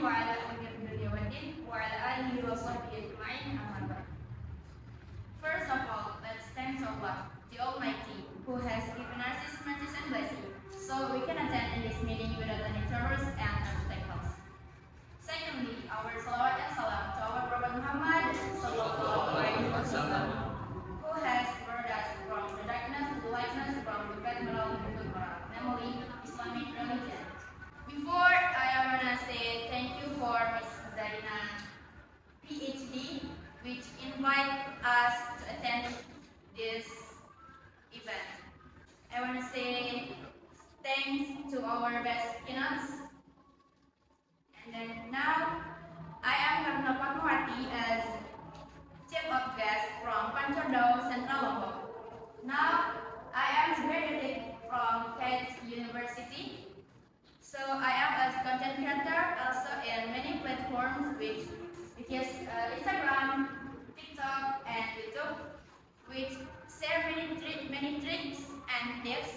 وعلى أمير الدنيا والدين وعلى آله وصحبه أجمعين أما بعد. First of all, let's thank Allah, the Almighty, who has given us His mercy and blessing, so we can attend in this meeting without any terrors and obstacles. Secondly, our salawat and salam to our Prophet Muhammad sallallahu alaihi wasallam, who has brought us from the darkness to the lightness, from the bad moral to the good moral, namely Islamic religion. Before I wanna say thank you for Miss Zarina, PhD, which invite us to attend this event. I want to say thanks to our best keynotes. And then now I am Karmila Fatmawati as Chief of Guest from Pancondo, Central Lombok. Now I am graduated from Kent University. So I am a content creator also in many platforms which is Instagram, TikTok, and YouTube, which share many tricks and tips.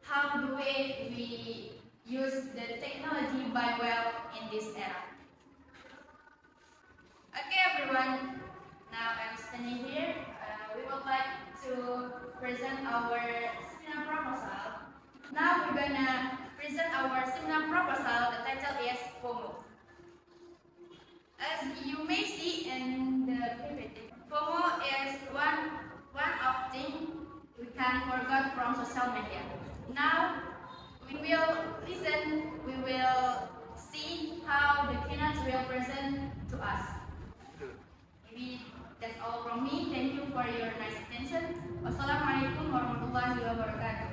How do we use the technology by well in this era? Okay, everyone. Now I'm standing here. We would like to present our seminar proposal. Now we're gonna present our seminar proposal. The title is FOMO. As you may see in the PPT, FOMO is one of things we can forget from social media. Now we will listen, we will see how the keynotes will present to us. Maybe that's all from me. Thank you for your nice attention. Wassalamualaikum warahmatullahi wabarakatuh.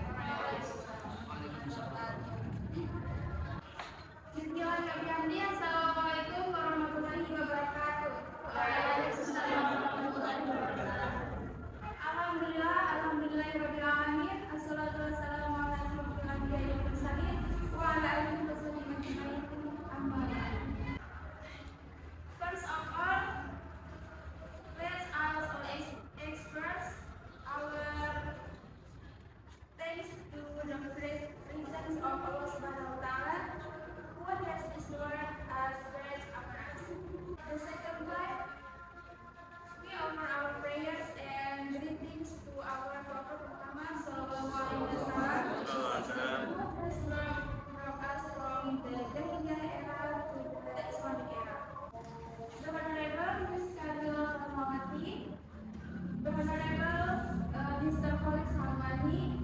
Assalamualaikum warahmatullahi wabarakatuh. Waalaikumsalam warahmatullahi wabarakatuh. Alhamdulillahirabbil alamin. Assalatu wassalamu ala asyrofil anbiya'i wal mursalin wa ala alihi washabbihi ajma'in. Amma ba'd. First of all, let's also express our thanks to the presence of Allah Subhanahu wa Ta'ala, who has bestowed us grace upon us. The second part, we offer our prayers and greetings to our Prophet Muhammad sallallahu alaihi wasallam, who has brought us from the Jahiliyah era to the Islamic era. The Honorable Miss Karmila Fatmawati, the Honorable Mr. Kholis Halwani,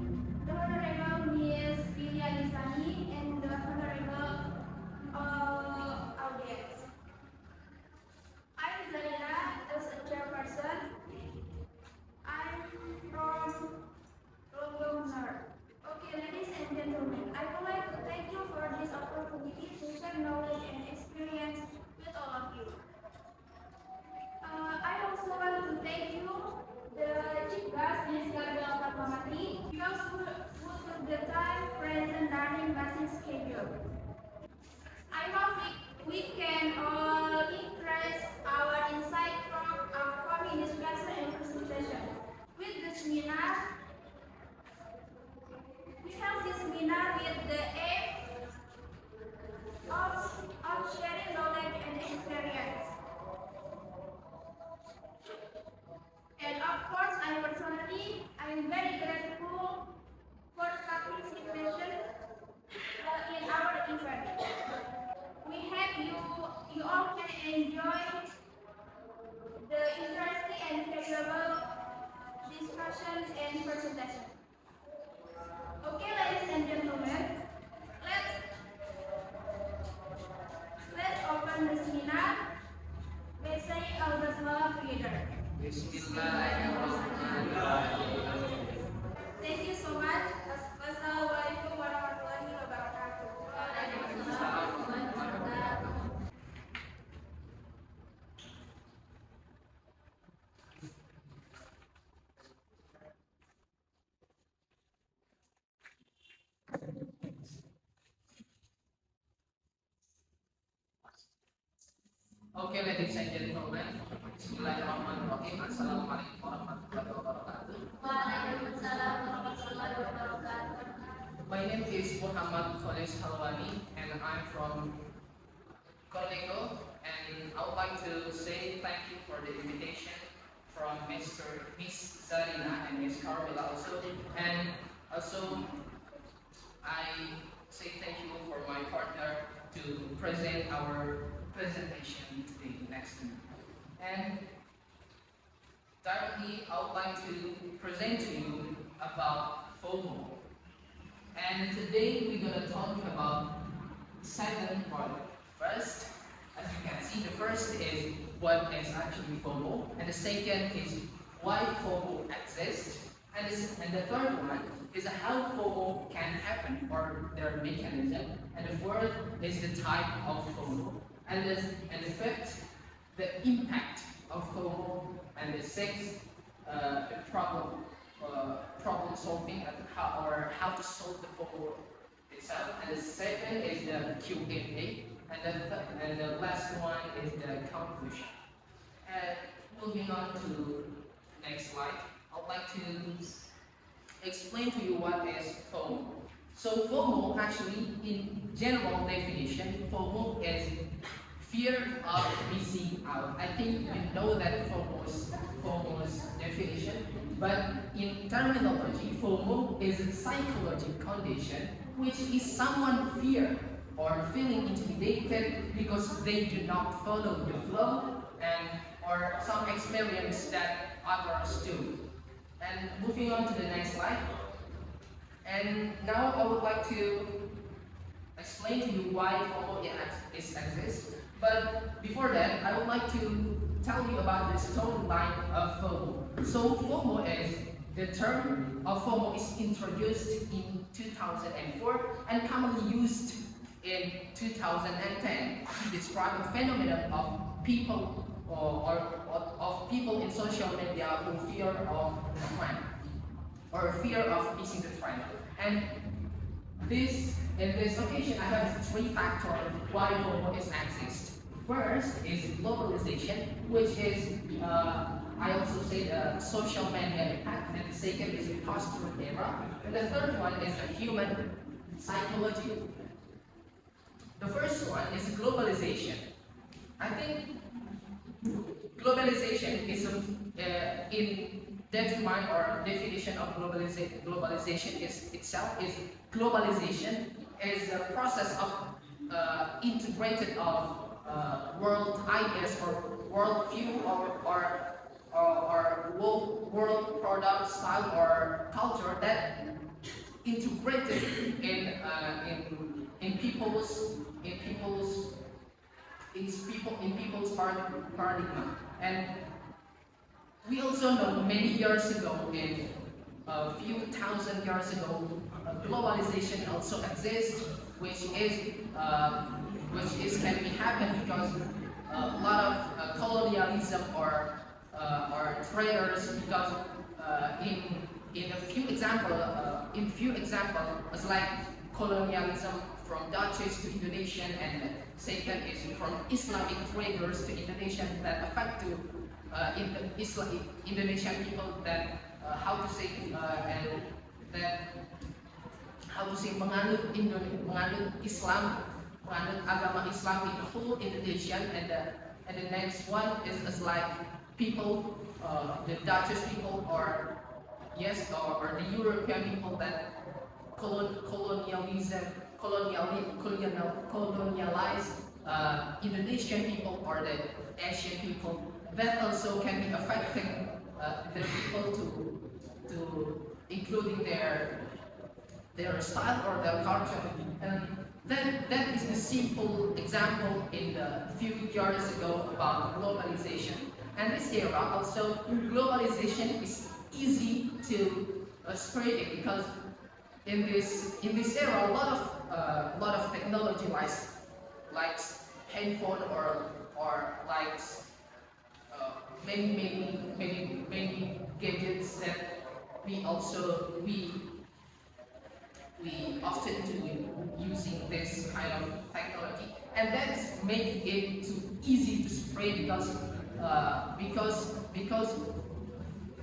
the Honorable Miss Wilya Nisani, and the Honorable audience. I'm Zarina as a chairperson. I'm from Lombok. Okay, ladies and gentlemen, I would like to thank you for this opportunity to share knowledge and experience with all of you. I also want to thank you, the chief guest, Miss Karmila Fatmawati, because who took the time present during busy schedule. I hope we can all increase our insight from upcoming discussion and presentation. With the seminar, we held this seminar with the aim of sharing knowledge and experience. And of course, I personally, I'm very grateful for participation in our event. We hope you all can enjoy the interesting and favorable discussions and presentation. Okay, ladies and gentlemen, let's open the seminar by saying our basmalah together. Bismillahirrahmanirrahim. Thank you so much. Wassalamualaikum warahmatullahi wabarakatuh. Waalaikumsalam warahmatullahi wabarakatuh. Okay, ladies and gentlemen, Bismillahirrahmanirrahim. Assalamualaikum warahmatullahi wabarakatuh. Waalaikumsalam warahmatullahi wabarakatuh. My name is Muhammad Kholis Halwani, and I'm from like to say thank you for the invitation from Miss Zarina and Miss Karmila also. And also, I say thank you for my partner to present our presentation today next to me. And directly, I would like to present to you about FOMO. And today we're going to talk about 7 parts. First, as you can see, the first is what is actually FOMO, and the second is why FOMO exists, and the third one is how FOMO can happen or their mechanism, and the fourth is the type of FOMO, and the fifth, the impact of FOMO, and the sixth, the problem solving and how to solve the FOMO itself, and the second is the Q&A, and the last one is the conclusion. And moving on to next slide, I'd like to explain to you what is FOMO. So FOMO, actually, in general definition, FOMO is fear of missing out. I think you know that FOMO's definition, but in terminology, FOMO is a psychological condition which is someone fear or feeling intimidated because they do not follow the flow and or some experience that others do. And moving on to the next slide. And now I would like to explain to you why FOMO exists. But before that, I would like to tell you about the storyline of FOMO. So FOMO is the term of FOMO is introduced in 2004 and commonly used in 2010 to describe a phenomenon of people of people in social media who fear of the trend or fear of missing the trend. And in this occasion, I have 3 factors why FOMO exists. First is globalization, which is I also say the social media impact, and the second is the post-truth era, and the third one is the human psychology. The first one is globalization. I think globalization is in definition or definition of globalization itself is globalization is a process of integrated of world ideas or world view or world product style or culture that integrated in people's paradigm. And we also know many years ago, in a few thousand years ago, globalization also exists, which can be happen because a lot of colonialism or traders, because in few examples, it's like colonialism from Dutchies to Indonesian, and second is from Islamic traders to Indonesian that affect to Indonesian people that menganut Islam, menganut agama Islam in the whole Indonesian, and the next one is like people, the Dutch people or the European people that colonialize Indonesian people or the Asian people, that also can be affecting the people to including their style or their culture. And that is the simple example in the few years ago about globalization. And this era also, globalization is easy to spread it, because in this era a lot of technology like handphone or like many gadgets that we often do using this kind of technology, and that's make it too easy to spread because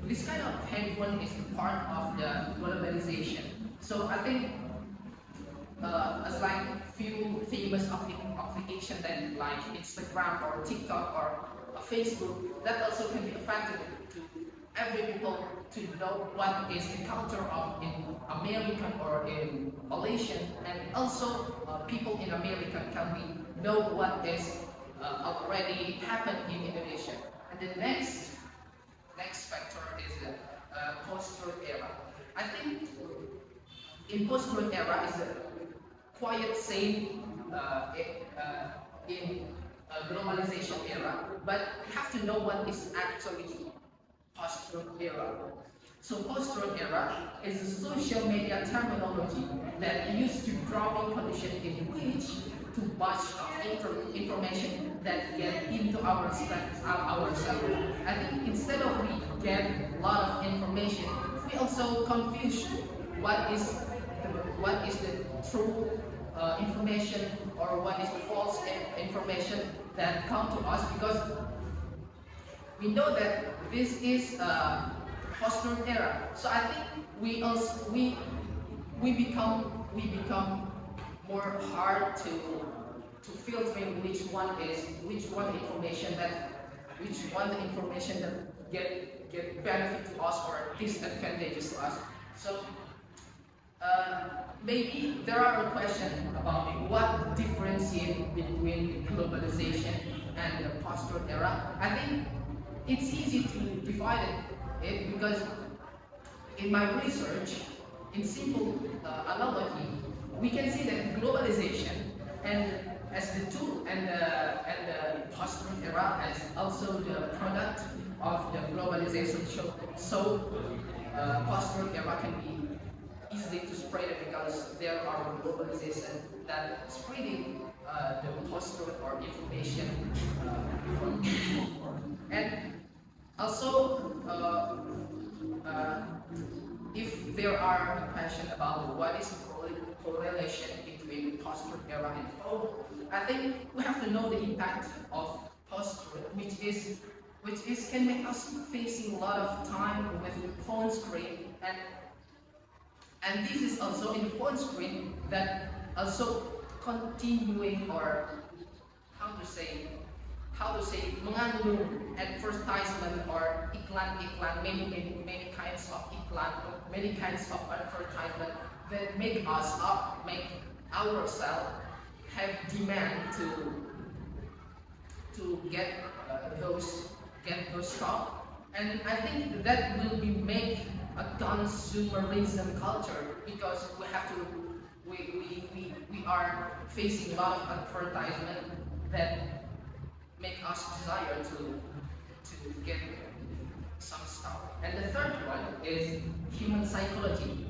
this kind of handphone is part of the globalization. So I think as like few famous application then like Instagram or TikTok or Facebook, that also can be effective to every people to know what is the culture of in American or in Malaysian, and also people in America can be know what is already happened in Indonesia. And the next factor is the post-truth era. I think in post-truth era is a quiet same in globalization era, but we have to know what is actually post-truth era. So post-truth era is a social media terminology that used to drop condition in which too much of information that get into ourselves. I think instead of we get a lot of information, we also confuse what is the true information or what is the false information that come to us, because we know that this is a post-truth era. So I think we become more hard to filtering which one information that get benefit to us or disadvantages to us. So maybe there are a question about what differentiate between globalization and the post-truth era. I think it's easy to divide it because in my research, in simple analogy, we can see that globalization and as the tool and the post-truth era as also the product of the globalization. So post-truth era can be easily to spread it because there are globalization that spreading the post-truth or information from and also if there are a question about what is the correlation between post-truth era and FOMO, I think we have to know the impact of post-truth, which is can make us facing a lot of time with phone screen, and this is also in the phone screen that also continuing or how to say mengandung advertisement or iklan many kinds of iklan, many kinds of advertisement that make ourselves have demand to get those stuff, and I think that will be make a consumerism culture because we are facing a lot of advertisement that make us desire to get some stuff. And the third one is human psychology.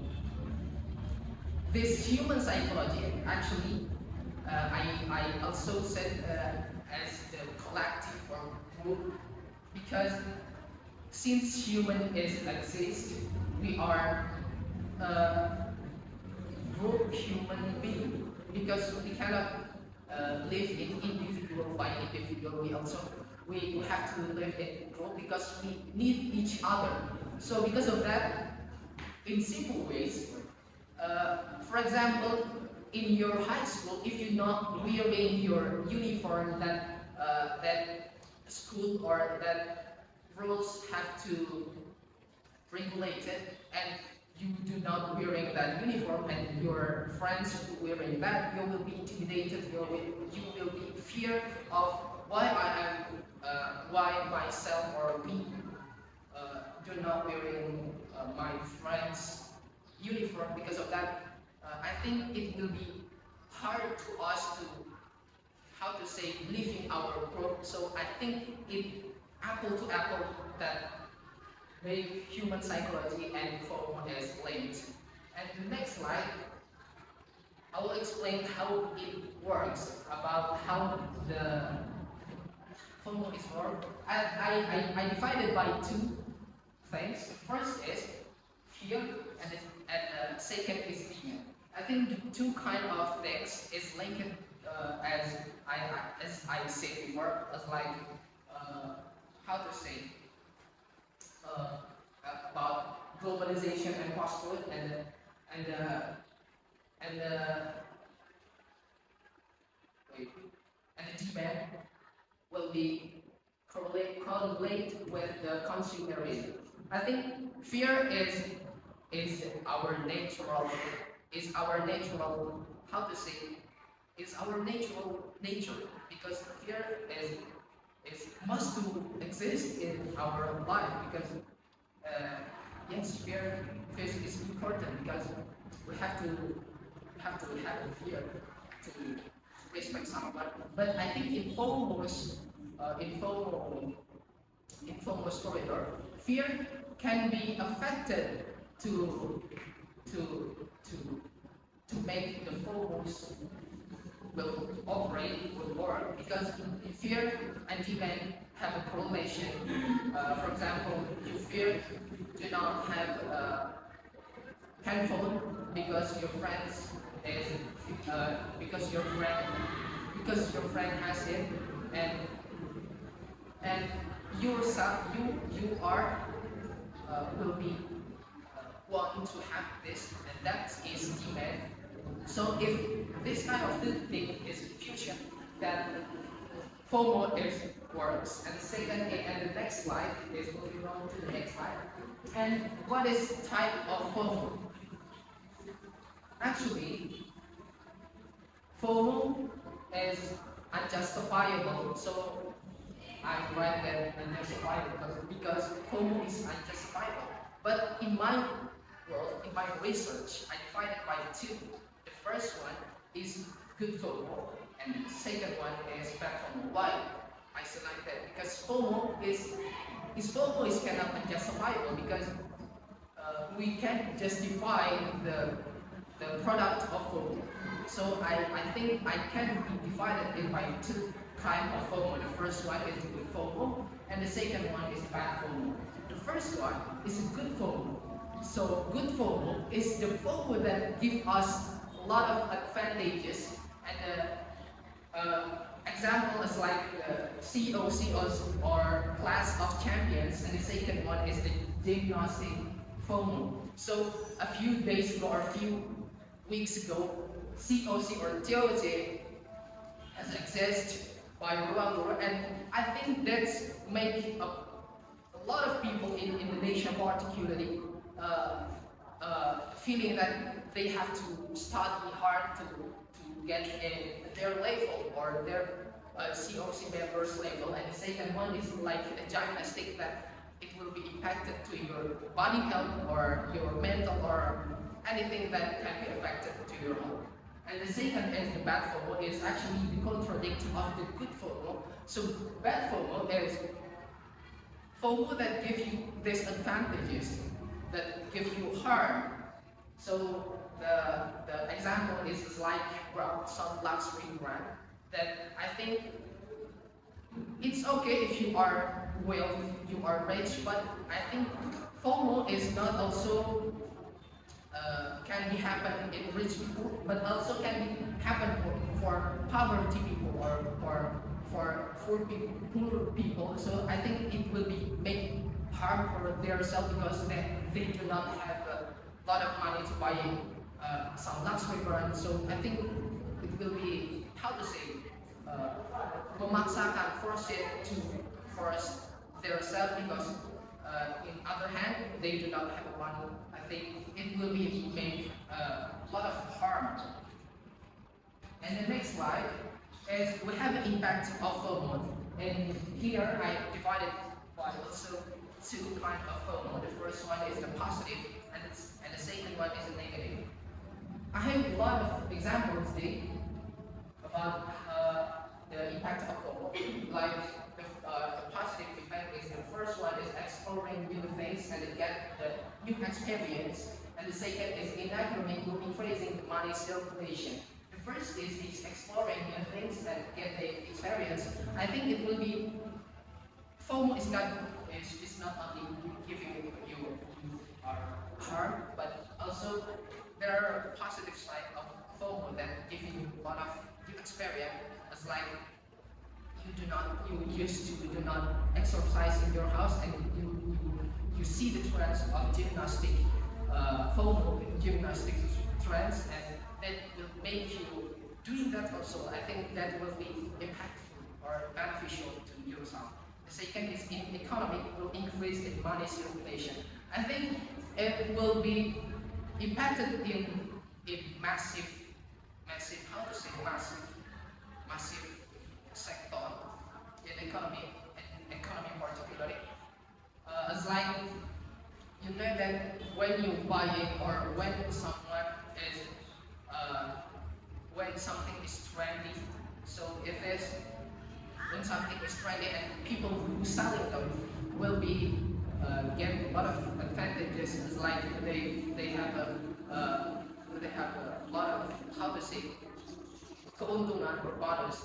This human psychology actually I also said as the collective or group, because since human exist, we are a group human being, because we cannot live in individual by individual. We have to live in group because we need each other. So because of that, in simple ways, for example, in your high school, if you're not wearing your uniform that school or that rules have to regulate it, and you do not wearing that uniform and your friends wearing that, you will be intimidated, you will be fear of why myself or me do not wearing my friends uniform. Because of that, I think it will be hard to us to live in our group. So I think it apple to apple that make human psychology and FOMO is linked. And the next slide, I will explain how it works, about how the FOMO is work. I divided by two things. First is fear, and second is fear. I think the two kind of things is linked as I said before, as like about globalization and post-truth and and the demand will be correlate with the consumerism. I think fear is our natural how to say is our natural nature, because fear is must to exist in our life, because yes, fear is important, because we have to have the fear to respect someone. But I think in FOMO's corridor, fear can be affected to to to to make the FOMO's will operate, will work, because fear and demand have a correlation. For example, you fear do not have a handphone because your friends is because your friend has it, and and yourself you are will be want to have this, and that is demand. So if this kind of thing is future, then FOMO is works. And the second, and the next slide is moving on to the next slide. And what is type of FOMO? Actually, FOMO is unjustifiable. So I write that unjustifiable because FOMO is unjustifiable. But in my world, in my research, I divide it by two. The first one is good FOMO, and the second one is bad FOMO. Why I select that? Because FOMO is kind of unjustifiable, because we can't justify the product of FOMO. So I think I can be divided by two types of FOMO. The first one is good FOMO, and the second one is bad FOMO. The first one is good FOMO. So good FOMO is the FOMO that gives us a lot of advantages, and example is like COCOs or class of champions, and the second one is the diagnostic FOMO. So a few days ago or a few weeks ago, COC or TOJ has existed by around the world, and I think that's make a lot of people in Indonesia particularly feeling that they have to study hard to get in their level or their COC members level. And the second one is like a gymnastic that it will be impacted to your body health or your mental or anything that can be affected to your health. And the second is the bad FOMO, is actually the contradiction of the good FOMO. So bad FOMO is FOMO that gives you disadvantages, that give you harm. So the example is like some luxury brand that I think it's okay if you are wealthy, you are rich, but I think FOMO is not also can be happen in rich people, but also can be happen for poverty people or for poor people. So I think it will be make harm for themselves, because they do not have a lot of money to buy some luxury brand. So I think it will be, how to say, memaksakan, force it to force themselves, because in other hand they do not have money. I think it will be make a lot of harm. And the next slide is we have the impact of FOMO. And here I divided by also two kinds of FOMO. The first one is the positive, and the second one is the negative. I have a lot of examples today about the impact of FOMO. Like the positive effect is, the first one is exploring new things and get the new experience, and the second is anachronism, increasing the money circulation. The first is exploring new things and get the experience. I think it will be, FOMO is not only giving you harm, but also there are positive side of FOMO that give you a lot of new experience. It's like you used to do not exercise in your house, and you see the trends of gymnastic, FOMO gymnastic trends, and that will make you doing that also, I think that will be impactful or beneficial to yourself. The second is in economy will increase in money circulation. I think it will be impacted in massive how to say massive sector in economy particularly. It's like you know that when you buy it or when someone is when something is trendy, so if it's when something is trendy and people who selling them will be get a lot of advantages. It's like they have a lot of how to say keuntungan or bonus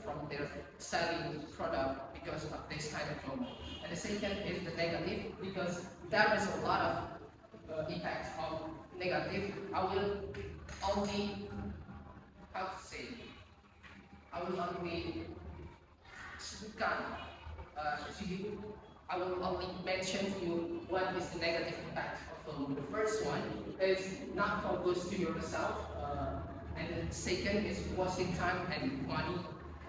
from their selling product because of this kind of FOMO. And the second is the negative because there is a lot of impact of negative. I will only how to say I will only sebutkan to you. I will only mention to you what is the negative impact of FOMO. The first one is not focus to yourself, and the second is wasting time and money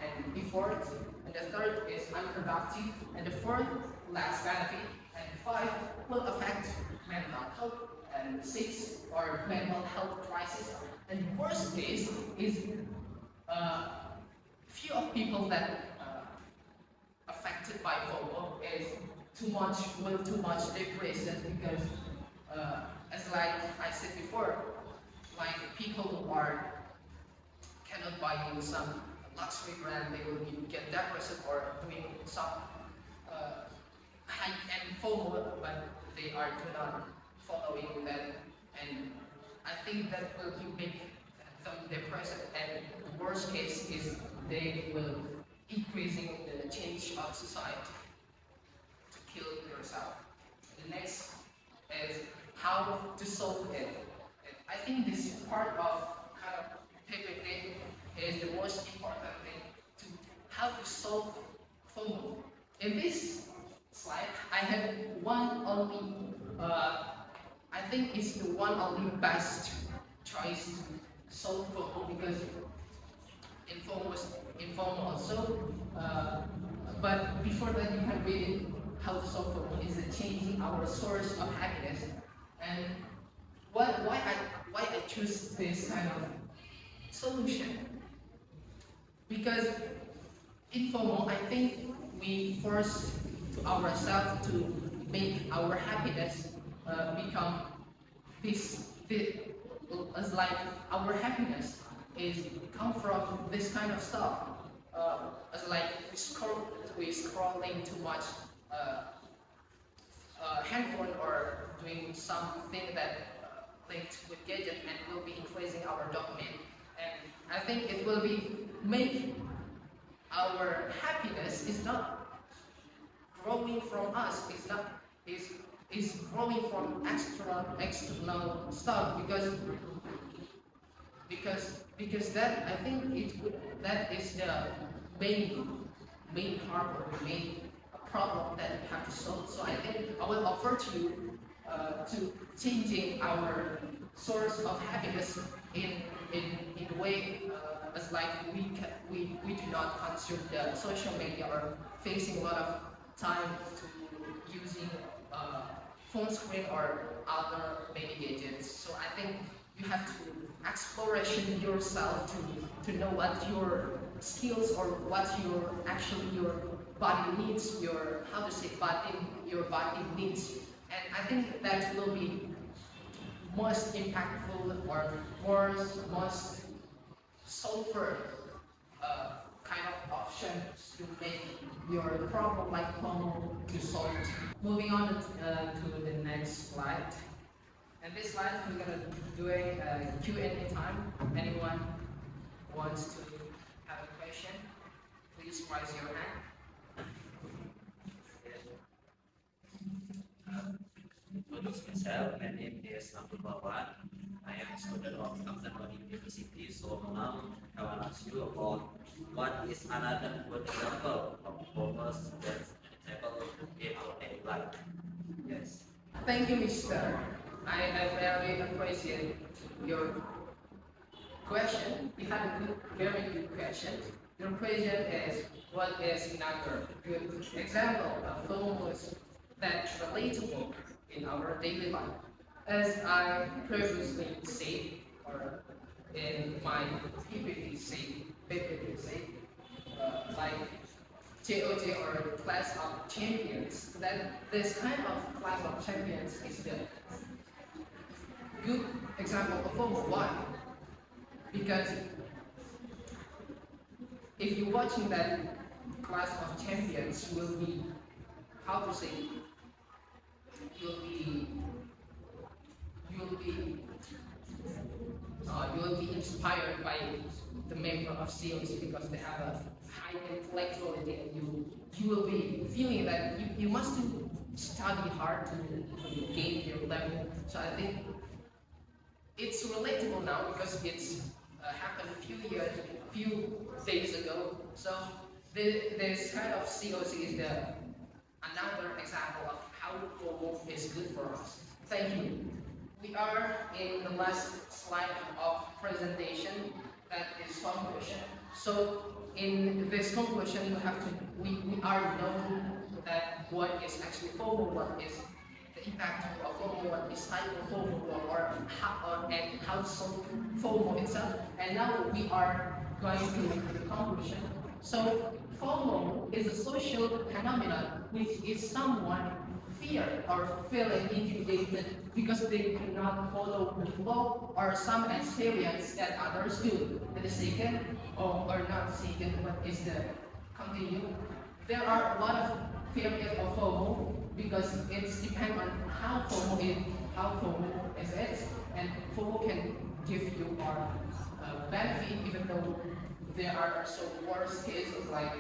and effort, and the third is unproductive, and the fourth lacks benefit, and five will affect mental health, and six are mental health crisis, and worst case is few of people that affected by FOMO is too much depression because as like I said before, like people who are cannot buy in some luxury brand, they will get depressed or doing some high-end FOMO, but they are not following that, and I think that will make them depressed, and the worst case is they will increasing the change of society to kill yourself. The next is how to solve it. I think this part of kind of PPT is the most important thing to how to solve FOMO. In this slide, I have one only, I think it's the one only best choice to solve FOMO because informal also, but before that you can read it, how to solve FOMO is changing our source of happiness. And why I choose this kind of solution? Because in FOMO, I think we force to ourselves to make our happiness become this as like our happiness is come from this kind of stuff. As like we scrolling too much handphone or doing something that linked with gadget and will be increasing our dopamine. And I think it will be make our happiness is not growing from us. It's not is growing from external stuff because that I think that is the main part or the main problem that we have to solve. So I think I will offer to you to changing our source of happiness in a way as like we do not consume the social media or facing a lot of time to using phone screen or other many gadgets. So I think you have to exploration yourself to know what your skills or what your body needs, your how to say your body needs, and I think that will be most impactful or most sulfur kind of options to make your problem like FOMO to solve. Moving on to the next slide. And this slide we're gonna do a Q&A time. Anyone wants to have a question, please raise your hand. Introduce myself. My name is Apabila. I am a student of Kamsatwani University. So now I will ask you about what is another good example of purpose that's enable in our daily life. Yes. Thank you, Mr. I very appreciate your question. You had a very good question. Your question is, what is another good example of FOMO that's relatable in our daily life? As I previously said, or in my PPT say, like JOJ or class of champions, that this kind of class of champions is the good example of FOMO. Why? Because if you're watching that class of champions, you will be, how to say, you'll be, you'll be, you will be inspired by the member of COC because they have a high intellectuality, and you will be feeling that you must study hard to gain your level. So I think it's relatable now because it's happened a few days ago. So this kind of COC is another example of how FOMO is good for us. Thank you. We are in the last slide of presentation, that is conclusion. So in this conclusion, we are known that what is actually FOMO, what is the impact of FOMO, what is type of FOMO, and how to solve FOMO itself. And now we are going to the conclusion. So FOMO is a social phenomenon which is someone fear or feeling intimidated because they cannot follow the flow or some experience that others do. The second, or not second, but is the continue. There are a lot of fears of FOMO because it's depend on how FOMO is it, and FOMO can give you more benefit, even though there are also worst cases like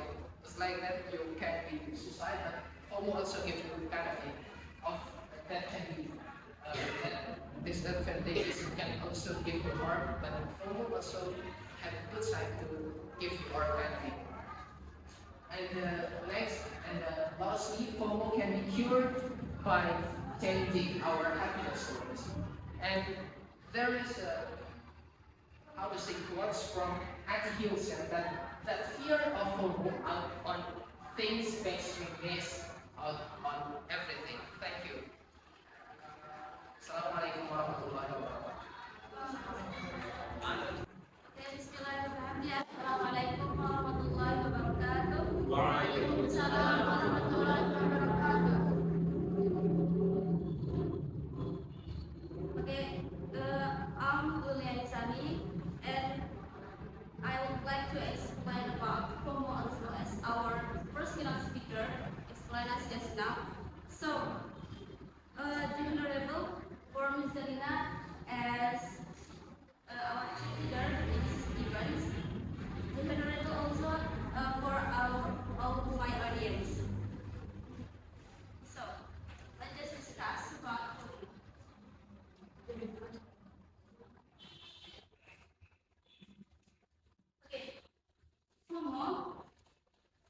that you can be suicidal. FOMO also gives you benefit of that can be that disadvantages can also give you harm, but FOMO also have a good side to give you more benefit. And next and lastly, FOMO can be cured by changing our happiness source. And there is a how to say quotes from Anti Hilson that fear of FOMO on things makes you miss out on everything. Thank you. Assalamualaikum warahmatullahi wabarakatuh. Bismillahirrahmanirrahim. Assalamualaikum warahmatullahi wabarakatuh. Waalaikumsalam warahmatullahi wabarakatuh. Okay, I'm Wilya Nisani, and I would like to explain about FOMO also as our first keynote speaker explained us just now. So, the Honorable for Ms. Zarina as our leader in this event. The Honorable also for all my audience. So, let's just discuss about FOMO. Okay, FOMO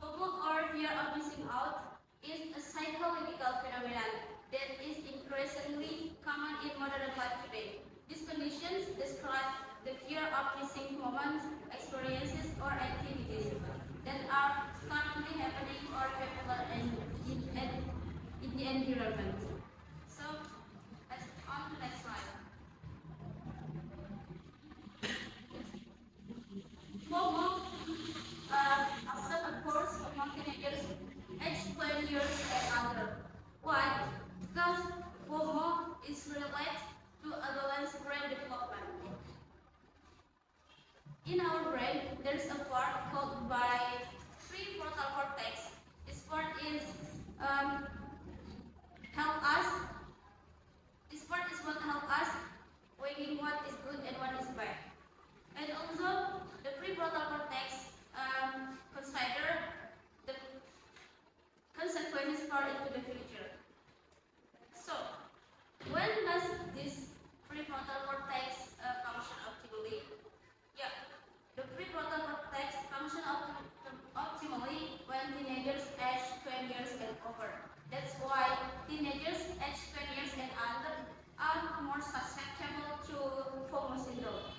or fear of missing out is a psychological phenomenon that is increasingly common in modern life today. These conditions describe the fear of missing moments, experiences, or activities that are currently happening or popular in the environment. So, let's on to the next slide. FOMO often occurs among teenagers aged 20 years and older. Why? Because FOMO is related to adolescent brain development. In our brain, there is a part called by prefrontal cortex. This part is help us. This part is what help us weighing what is good and what is bad. And also, the prefrontal cortex consider the consequences far into the future. So, when does this prefrontal cortex function optimally? Yeah, the prefrontal cortex function optimally when teenagers aged 20 years and over. That's why teenagers aged 20 years and under are more susceptible to FOMO syndrome.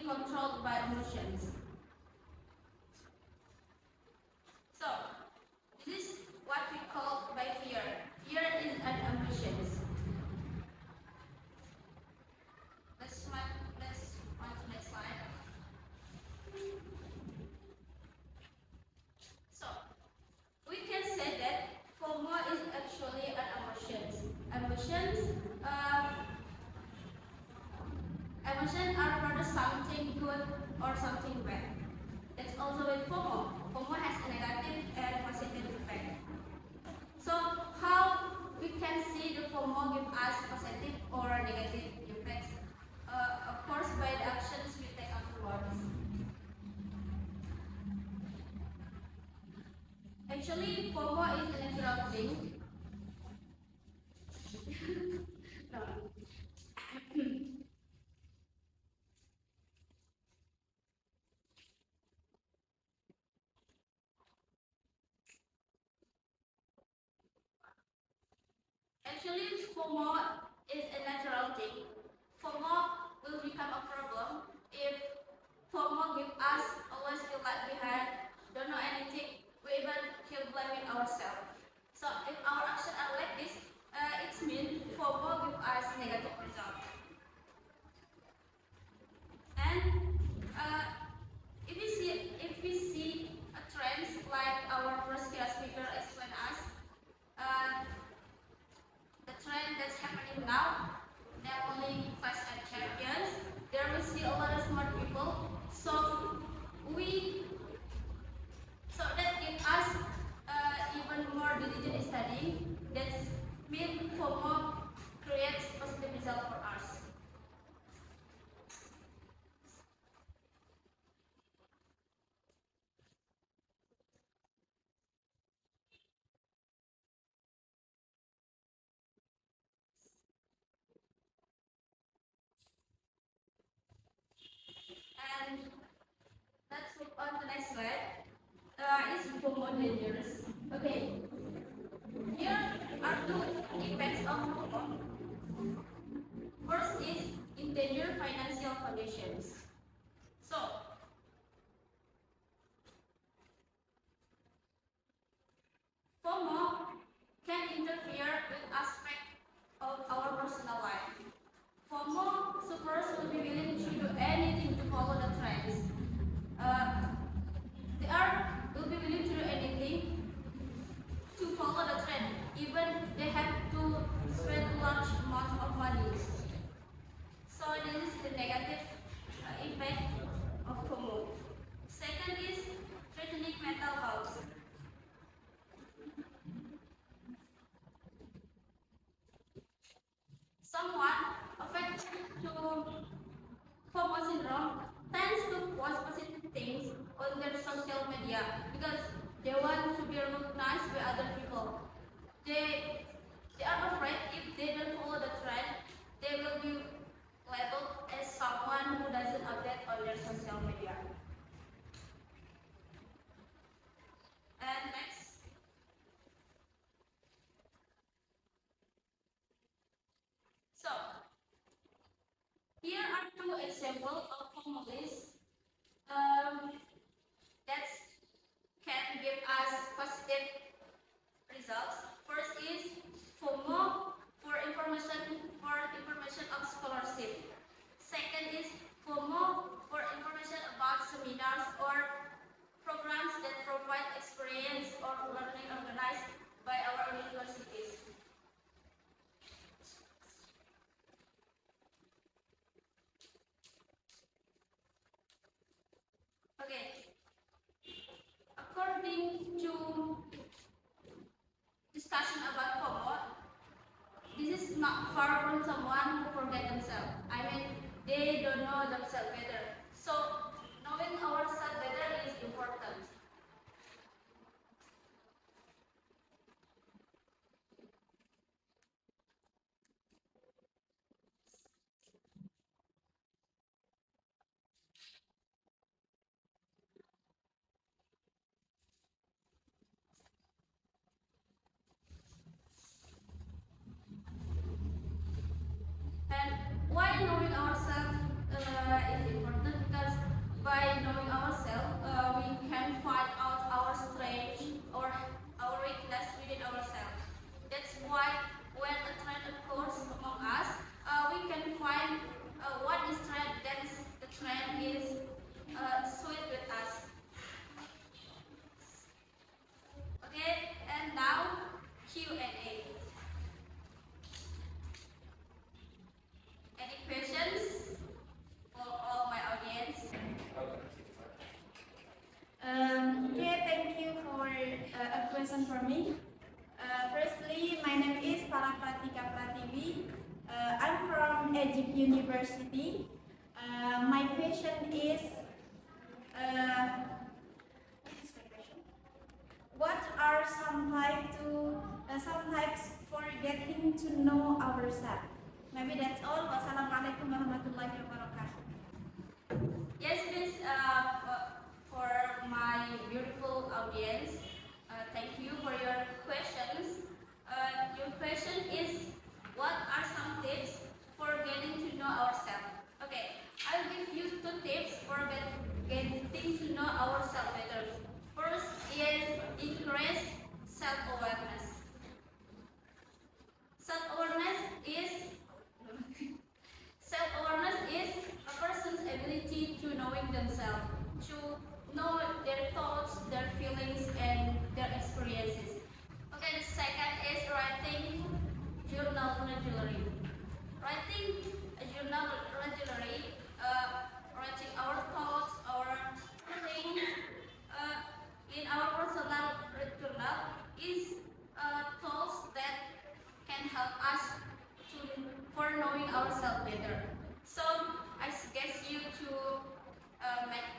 being controlled by emotions. So, this is what we call by fear. Fear is an emotions. Let's on to next slide. So, we can say that FOMO is actually an emotions. Emotions are rather something good or something bad. That's also with FOMO. FOMO has a negative and positive effect. So how we can see the FOMO give us positive or negative effects? Of course, by the actions we take afterwards. Actually, FOMO is a natural thing. No. Actually, FOMO is a natural thing. FOMO will become a problem if FOMO gives us always feel like behind, don't know anything, we even feel blaming ourselves. So if our actions are like this, it means FOMO gives us negative results. And if we see a trends like our first class speaker explained us, the trend that's happening now, namely class and champions, there we see a lot of smart people. So that gives us even more diligent studying. That means FOMO creates positive result for us. And let's move on to the next slide. Is FOMO dangerous? Okay. Here are two effects of FOMO. First is endanger financial conditions. So, FOMO can interfere with aspects of our personal life. FOMO supporters will be willing to do anything to follow the trends. Will be willing to do anything to follow the trend, even they have to spend large amount of money. So this is the negative impact of FOMO. Second is threatening mental health. Someone affected to FOMO syndrome tends to post positive things on their social media because they want to be recognized by other people. They are afraid if they don't follow the trend, they will be labeled as someone who doesn't update on their social media. And next. So, here are two examples of FOMO lists that can give us positive results. First is FOMO for information of scholarship. Second is FOMO for information about seminars or programs that provide experience or learning organized by our universities. Okay. According to discussion about FOMO, this is not far from someone who forget themselves. I mean, they don't know themselves better. So, knowing ourselves better is important. And why knowing ourselves is important? Because by knowing ourselves, we can find out our strength or our weakness within ourselves. That's why when a trend occurs among us, we can find what is trend. Then the trend is sweet with us. Okay, and now Q&A. Any questions for all my audience? Okay, thank you for a question for me. Firstly, my name is Parapratika Pratiwi. I'm from Egypt University. My question is, what are some types for getting to know ourselves? Maybe that's all. Wassalamualaikum warahmatullahi wabarakatuh. Yes, please, for my beautiful audience, thank you for your questions. Your question is, what are some tips for getting to know ourselves? Okay, I'll give you 2 tips for getting to know ourselves better. First is increase self-awareness. Self-awareness is a person's ability to knowing themselves, to know their thoughts, their feelings, and their experiences. Okay, the second is writing journal regularly. Writing a journal regularly, writing our thoughts, our feelings in our personal journal is tools that can help us for knowing ourselves better. So I suggest you to make